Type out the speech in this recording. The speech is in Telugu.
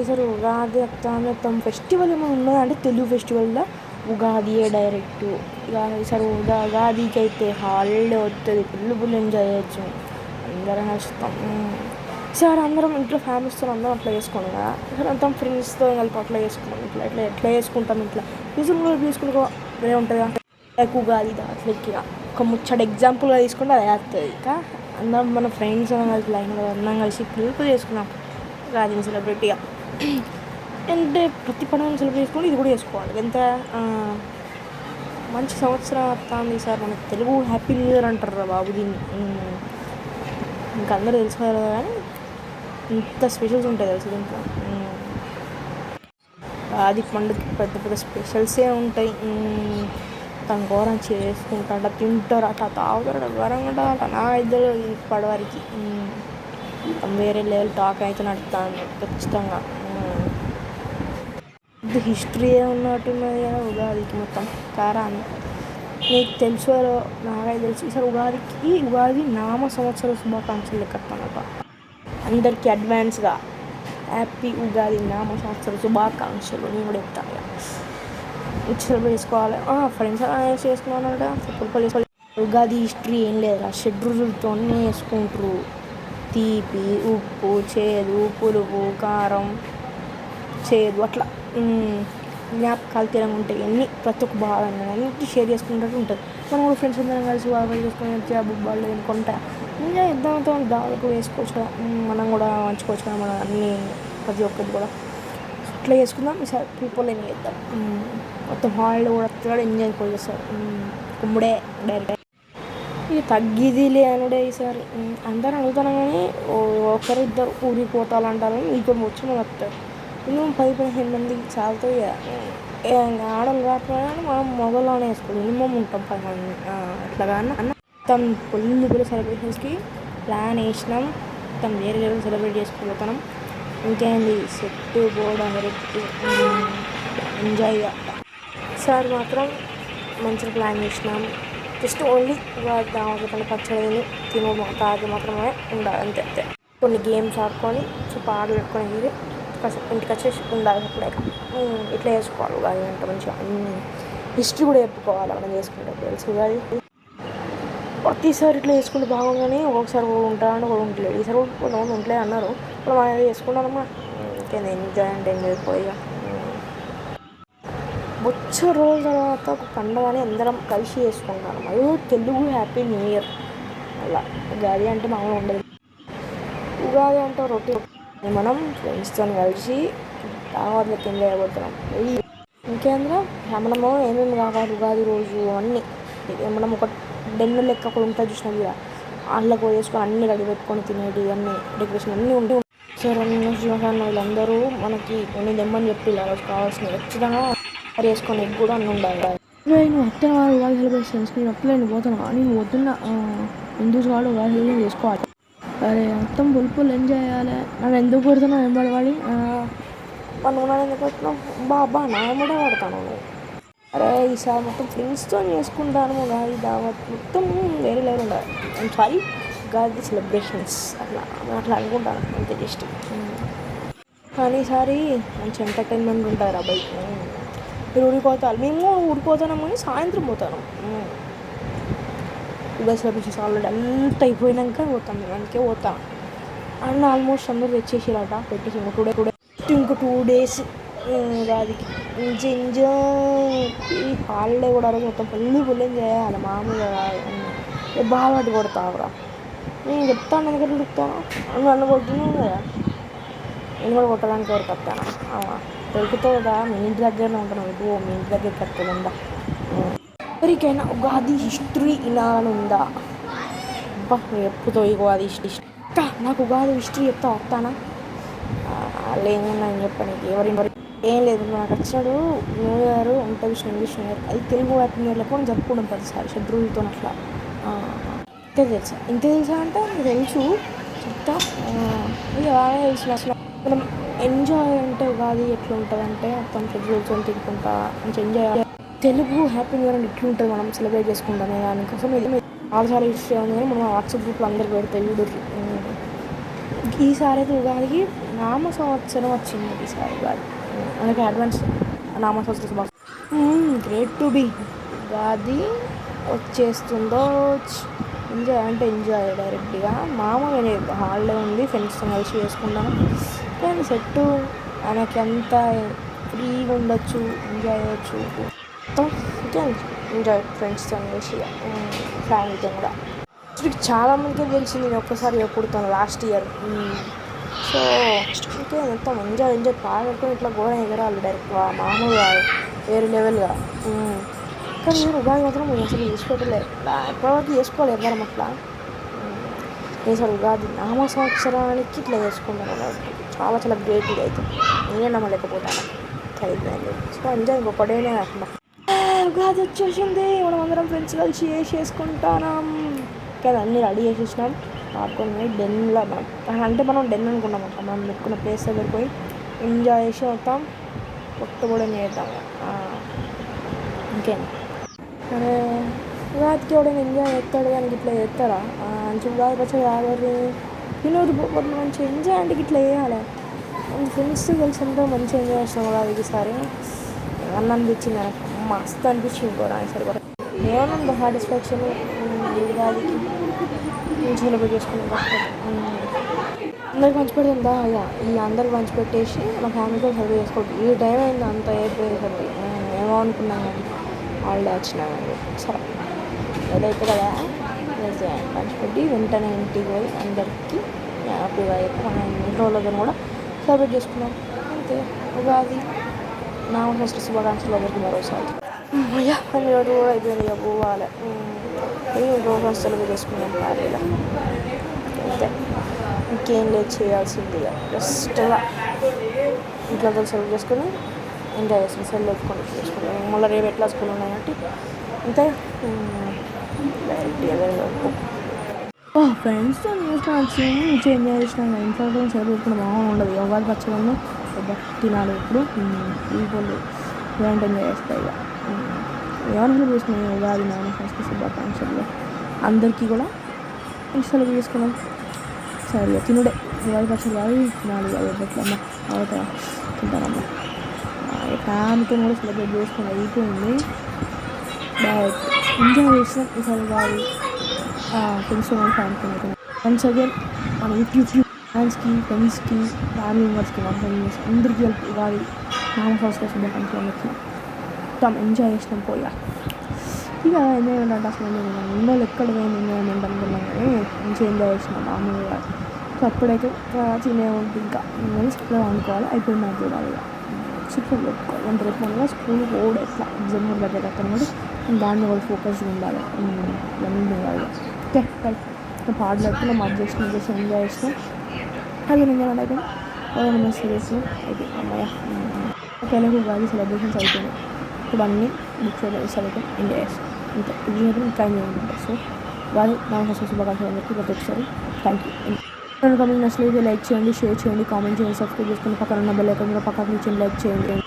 అసలు ఉగాది మొత్తం ఫెస్టివల్ ఏమైనా ఉన్నదా అంటే తెలుగు ఫెస్టివల్లో ఉగాదియే డైరెక్ట్. ఇక ఈసారి ఉగాదికి అయితే హాలిడే వస్తుంది, ఫుల్ ఎంజాయ్ చేయొచ్చు, అందరం కలుస్తాం. ఈసారి అందరం ఇంట్లో ఫ్యామిలీస్తో అందరం అట్లా చేసుకున్నాం కదా, ఈసారి అంతా ఫ్రెండ్స్తో కలిపి అట్లా చేసుకున్నాం. ఇట్లా ఎట్లా చేసుకుంటాం, ఇట్లా రీజన్గా తీసుకుని వేరే ఉంటుంది కదా. ఉగాది అట్లా ఇక ఒక ముచ్చట ఎగ్జాంపుల్గా తీసుకుంటే అది వస్తుంది. ఇక అందరం మన ఫ్రెండ్స్ కలిసి లైన్గా అందరం కలిసి పిలుపు చేసుకున్నాం ఉగాదిని సెలబ్రిటీగా. అంటే ప్రతి పండుగను సెలబ్రేట్ చేసుకొని ఇది కూడా చేసుకోవాలి. ఎంత మంచి సంవత్సరం వస్తుంది సార్ మనకు తెలుగు హ్యాపీ న్యూ ఇయర్ అంటారు రా బాబు దీన్ని. ఇంకా అందరూ తెలుసుకోవాలి కానీ ఇంత స్పెషల్స్ ఉంటాయి తెలుసు దీంట్లో. అది పండుగ పెద్ద పెద్ద స్పెషల్సే ఉంటాయి. తను ఘోరం చేసుకుంటాడ, తింటారు, అట్లా తాగుతాడు, ఘోరంగా అట్లా నా ఇద్దరు ఇప్పటివరకు వేరే లెవెల్ టాక్ అయితే నడుస్తాను ఖచ్చితంగా. ఇది హిస్టరీయే ఉన్నట్టున్నది కదా ఉగాదికి మొత్తం కారాన్ని. నీకు తెలుసు నాకైతే తెలుసు. ఈసారి ఉగాది నామ సంవత్సర శుభాకాంక్షలు లెక్కనమాట అందరికీ అడ్వాన్స్గా. హ్యాపీ ఉగాది నామ సంవత్సర శుభాకాంక్షలు. నేను కూడా చెప్తాను ఇక సెలబ్రేట్ చేసుకోవాలి. ఫ్రెండ్స్ చేసుకున్నానంట చెప్పలు. ఉగాది హిస్టరీ ఏం లేదా, షడ్రుచులతోనే వేసుకుంటారు. తీపి, ఉప్పు, చేదు, పులుపు, కారం, చేదు, అట్లా జ్ఞాపకాలు తిరంగా ఉంటాయి. అన్నీ ప్రతి ఒక్క బాగా అన్నింటి షేర్ చేసుకున్నట్టు ఉంటుంది. మనం కూడా ఫ్రెండ్స్ అందరం కలిసి బాగా చేసుకొని వచ్చి బుబ్బాళ్ళు తినుకుంటా ఇంకా ఇద్దాంతో దాదాపు వేసుకోవచ్చు కదా, మనం కూడా మంచుకోవచ్చు కదా, మనం అన్నీ ప్రతి ఒక్కటి కూడా అట్లా చేసుకుందాం. ఈసారి పీపుల్ ఏం చేద్దాం, మొత్తం హాలిడే కూడా వస్తాడు, ఎంజాయ్ కూడా చేస్తారు. కుమ్ముడే డైరెక్ట్ ఇక తగ్గిదిలే అనుడే ఈసారి. అందరూ అడుగుతాను కానీ ఒకరు ఇద్దరు ఊరికి పోతాలంటారు, మీతో వచ్చిన వస్తారు. మినిమం 10-15 మందికి చాలుతో ఆడలు రాకపోయినా మనం మొగలోనే వేసుకోవాలి. మినిమం ఉంటాం 10 మంది అట్లా కానీ మొత్తం పొల్లు సెలబ్రేషన్స్కి ప్లాన్ వేసినాం. మొత్తం వేరే వేరే సెలబ్రేట్ చేసుకోబోతున్నాం. ఇంకేంది సెట్టు బోర్డు అందరెట్టు ఎంజాయ్గా. సార్ మాత్రం మంచిగా ప్లాన్ చేసినాం. జస్ట్ ఓన్లీ దాని పచ్చడిని తాగి మాత్రమే ఉండాలి, అంతే. కొన్ని గేమ్స్ ఆడుకొని పాటలు పెట్టుకొని ఇంటికి వచ్చేసి ఉండాలి. అప్పుడే ఇట్లా చేసుకోవాలి ఉగాది అంటే మంచిగా. హిస్టరీ కూడా చెప్పుకోవాలి మనం చేసుకుంటే తెలుసు ఉగాది. ప్రతిసారి ఇట్లా చేసుకుంటే బాగుందని ఒక్కొక్కసారి కూడా ఉంటాను, కూడా ఉండలేదు. ఈసారి కూడా ఉండలేదు అన్నారు. ఇప్పుడు మనం చేసుకుంటానమ్మా. ఇంకేంది ఎంజాయ్ అంటే ఎంజాయ్ పోయిగా. వచ్చే రోజుల తర్వాత ఒక పండుగని అందరం కలిసి చేసుకుంటాను. అది తెలుగు హ్యాపీ న్యూ ఇయర్. అలా ఉగాది అంటే మామూలు ఉండదు. ఉగాది అంటే రొటీన్. మనం ఫ్రెండ్స్తో కలిసి దావత్లకి ఎంజాయ్ అయిపోతున్నాం. ఇంకేంద్రా మనము ఏమేమి కావాలి ఉగాది రోజు అన్నీ మనం ఒక డెన్ను లెక్క కూడా ఉంటుంది చూసినాం కదా, వాళ్ళకు వేసుకొని అన్నీ రెడీ పెట్టుకొని తినేటి అన్నీ డెకరేషన్ అన్నీ ఉండి సరే శివసాన్న వీళ్ళందరూ మనకి కొన్ని దెమ్మని చెప్పి ఇలా కావాల్సినవి ఖచ్చితంగా వేసుకొని కూడా అన్నీ ఉండాలి. నువ్వు అత్తన వారు ఉగాది సెలబ్రేషన్స్ నేను అప్పులేని పోతున్నా, నేను వద్దున్నా హిందూస్ వాడు ఉగాది సెలబ్రేషన్ చేసుకోవాలి. అరే మొత్తం పులుపులు ఎంజాయ్ చేయాలి. నన్ను ఎందుకు కొడుతున్నావు వెంబడి నువ్వు నన్ను ఎందుకు కొడుతున్నావు బాబా, నా వెంబడే పడతాను నువ్వు. అరే ఈసారి మొత్తం ఫ్రెండ్స్తో చేసుకుంటాను ఉగాది దావత్ మొత్తం వేరే లెవెల్ ఉండాలి. అండ్ సారీ ఉగాది సెలబ్రేషన్స్ అట్లా అనుకుంటాను అంతే జస్ట్. కానీ ఈసారి మంచి ఎంటర్టైన్మెంట్ ఉంటుంది రా బైక్. మీరు ఊడిపోతారు, మేము ఊడిపోతున్నాం కానీ సాయంత్రం పోతాను. ఉగాది సెలబ్రేషన్స్ ఆల్రెడీ అంతా అయిపోయినాక పోతాం, మేము అందుకే పోతాం. అండ్ ఆల్మోస్ట్ అందరూ తెచ్చేసిరట, పెట్టేసి ఇంకో 2 days ఉగాదికి ఎంజాయ్. ఈ హాలిడే కూడా రోజు మొత్తం ఫుల్ చేయాలి, మామూలుగా బాగా పట్టి కొడతావురా. నేను చెప్తాను ఎందుకంటే చెప్తాను, నన్ను కొడుతున్నావు కదా, నేను కూడా కొట్టడానికి ఎవరికి వస్తాను. దొరుకుతావు కదా, మీ ఇంటి దగ్గరనే ఉంటున్నావు, ఇటు మీ ఇంటి దగ్గరికి వస్తుందా. ఎవరికైనా ఉగాది హిస్టరీ ఇలానే ఉందా అబ్బా, నువ్వు ఎప్పుతో ఉగాది హిస్టరీ నాకు ఉగాది హిస్టరీ చెప్తా వస్తానా లేకుండా అని చెప్పడానికి ఎవరి ఏం లేదు. నాకు వచ్చినాడు న్యూ ఇయర్ ఉంటుంది, ఇంగ్లీష్ న్యూ ఇయర్, అది తెలుగు హ్యాపీ న్యూ ఇయర్ లెక్క జరుపుకుంటాం ప్రతిసారి షడ్రులతో అట్లా. ఇంత తెలుసా అంటే నాకు తెలుసు చెప్తా. ఇక బాగా తెలుసు అసలు. మనం ఎంజాయ్ అంటే ఉగాది ఎట్లా ఉంటుంది అంటే మొత్తం షడ్రులతో తినుకుంటా మంచి enjoy. Telugu happy new year అంటే ఎట్లుంటుంది మనం సెలబ్రేట్ చేసుకుంటాం దానికోసం చాలా హిస్టరీ ఉంది. మనం వాట్సాప్ గ్రూప్లో అందరికి పెడతాయి వీడియోకి. ఈసారి అయితే ఉగాదికి నామ సంవత్సరం వచ్చింది ఈసారి ఉగాది. అందుకే అడ్వాన్స్ నామ సంవత్సరం శుభాకాంక్షలు. గ్రేట్ టు బీ ఉగాది వచ్చేస్తుందో. ఎంజాయ్ అంటే ఎంజాయ్ డైరెక్ట్గా మామూలుగా లేదు, హాలిడే ఉంది, ఫ్రెండ్స్తో కలిసి చేసుకుంటాను కానీ సెట్టు ఆయనకి అంతా ఫ్రీగా ఉండొచ్చు, ఎంజాయ్ చేయొచ్చు, ఓకే ఎంజాయ్ ఫ్రెండ్స్తో కలిసి ఫ్యామిలీతో కూడా. చాలామందికి తెలిసింది నేను ఒక్కసారి పుడతాను లాస్ట్ ఇయర్. సో ఓకే మొత్తం ఎంజాయ్ బాగా ఇట్లా కూడా ఎగరాలి డైరెక్ట్ మామూలుగా వేరే లెవెల్గా. కానీ నేను ఉగాది మాత్రం నేను అసలు చేసుకోవట్లేదు, ఎప్పటివరకు చేసుకోవాలి ఎవరం అట్లా. నేను అసలు ఉగాది నామ సంవత్సరానికి ఇట్లా చేసుకుంటాను అన్నట్టు, చాలా చాలా గ్రేట్ ఇది అయితే. నేనే నమ్మలేకపోతాను ఖరీదు. సో ఎంజాయ్ ఇంకొకటేనే కాకుండా ఉగాది వచ్చేసింది, మనం అందరం ఫ్రెండ్స్ కలిసి చేసుకుంటాం కదా. అన్నీ రెడీ చేసేసినాం, ఆడుకొని డెన్లో అంటే మనం డెన్ అనుకున్నాం అంట, మనం పెట్టుకున్న ప్లేస్ దగ్గరికి పోయి ఎంజాయ్ చేసి వస్తాం, కొట్టుబడి చేద్దాం. ఇంకేం అరే ఉగాదికి ఎవడైనా ఎంజాయ్ చేస్తాడు కానీ ఇట్లా చేస్తారా? మంచి ఉగాది పచ్చడి ఆగరి తినూరు పోతే మంచిగా ఎంజాయ్ అంటే ఇట్లా వేయాలి. ఫ్రెండ్స్ కలిసి అంతా మంచిగా ఎంజాయ్ చేస్తాం ఉగాదికి. ఈసారి అన్న అనిపించింది నాకు, మస్తు అనిపించింది కూడా ఈసారి కూడా. ఏమన్నా సాటిస్ఫాక్షన్ ఉగాదికి సెలబ్రేట్ చేసుకున్నాం. అందరికి పంచిపెడుతుందా ఇక ఇలా అందరికి పంచిపెట్టేసి మా ఫ్యామిలీతో సెలబ్రేట్ చేసుకోవద్దు. ఈ టైం అయింది అంత అయిపోయేసరికి ఏమో అనుకున్నాం కానీ హాలిడే వచ్చినా కానీ సరే ఏదైతే కదా పంచిపెట్టి వెంటనే ఇంటికి పోయి అందరికీ హ్యాపీగా అయితే మన ఇంట్లో వాళ్ళతో కూడా సెలబ్రేట్ చేసుకున్నాం. అంతే ఉగాది నామ సంవత్సర శుభాకాంక్షలు అందరికీ మరోసారి. అన్ని రోజు కూడా అయిపోయింది, ఇక పోవాలి. రోజు సెలబ్రేట్ చేసుకున్నాం హ్యాపీగా. అంతే ఇంకేం లేదు చేయాల్సింది. జస్ట్గా ఇంట్లో సెలబ్రేట్ చేసుకొని ఎంజాయ్ చేస్తాం, సెలబ్రేట్ చేసుకుంటాం. మళ్ళీ రేపు ఎట్లా స్కూల్ ఉన్నాయి కాబట్టి అంతే ఫ్రెండ్స్తో చూసిన మంచిగా ఎంజాయ్ చేసినాం. ఇంట్లో సెలబ్రేట్ చేసుకుంటే బాగుంది ఉండదు. ఉగాది పచ్చడి తినాలి ఇప్పుడు వీళ్ళు ఇలాంటి ఎంజాయ్ చేస్తాయి. ఇక ఎవరైనా చేసుకున్నాం ఉగాది నామ సంవత్సర శుభాకాంక్షలు అందరికీ కూడా మంచి సెలబ్రేట్ చేసుకున్నాం. సరే తినుడే ఉగాది పచ్చడి కాదు తినాలి. ఎట్లమ్మా అవుతా తింటానమ్మా ఫ్యామిలీతో కూడా సెలబ్రేట్ చేసుకుని అయిపోయింది. బాగా ఎంజాయ్ చేసినాం ఈసారి ఉగాది ఫ్రెండ్స్ ఫ్యామిలీతో. వన్స్ అగైన్ మన యూట్యూబ్ ఫ్యాన్స్కి ఫ్రెండ్స్కి ఫ్యామిలీ మెంబర్స్కి మన ఫ్రెండ్స్ అందరికీ ఉగాది నామ సంవత్సర శుభాకాంక్షలు అందరికీ. మొత్తం ఎంజాయ్ చేసినాం పోయా. ఇక ఎంజాయ్మెంట్ అంటే అసలు ఎన్నో ఎక్కడ పోయింది ఎంజాయ్మెంట్ అనుకున్నాం కానీ మంచిగా ఎంజాయ్ చేసినాం మామూలుగా. సో అప్పుడైతే చిన్న ఉంటుంది ఇంకా స్కూల్లో అనుకోవాలి అయిపోయింది నాకు చూడాలి. ఇక స్కూల్ పెట్టుకోవాలి అంటే రేపు మళ్ళీ స్కూల్ పోవడం ఎట్లా ఎగ్జామ్ కూడా దగ్గర అక్కడ దాన్ని కూడా ఫోకస్గా ఉండాలి. ఇవన్నీ ఉండాలి. ఓకే రైట్ పాటలు పెట్టుకున్నాం, అది చేసిన ఎంజాయ్ చేసినాం. అది ఎంజాయ్మెంట్ అయిపోయింది. ఎవరైనా మెసేజ్ చేసినాం అయిపోయింది అమ్మాయ. ఒకవేళ ఉగాది సెలబ్రేషన్స్ అయిపోయినాయి. ఇప్పుడు అన్నీ బుక్స్ చదువుతాం ఎంజాయ్ చేస్తాం. ఇంకా ఇది ఇంకా ఎంజాయ్ ఉంటుంది. సో వాళ్ళు నాకు శుభాకాంక్షలు అందరికీ ప్రతి ఒక్కసారి థ్యాంక్ యూ. కమింగ్ నచ్చినట్లయితే లైక్ చేయండి, షేర్ చేయండి, కామెంట్ చేయండి, సబ్స్క్రైబ్ చేసుకుని పక్కన ఉన్న బెల్ ఐకాన్ కూడా పక్కన నుంచి లైక్ చేయండి.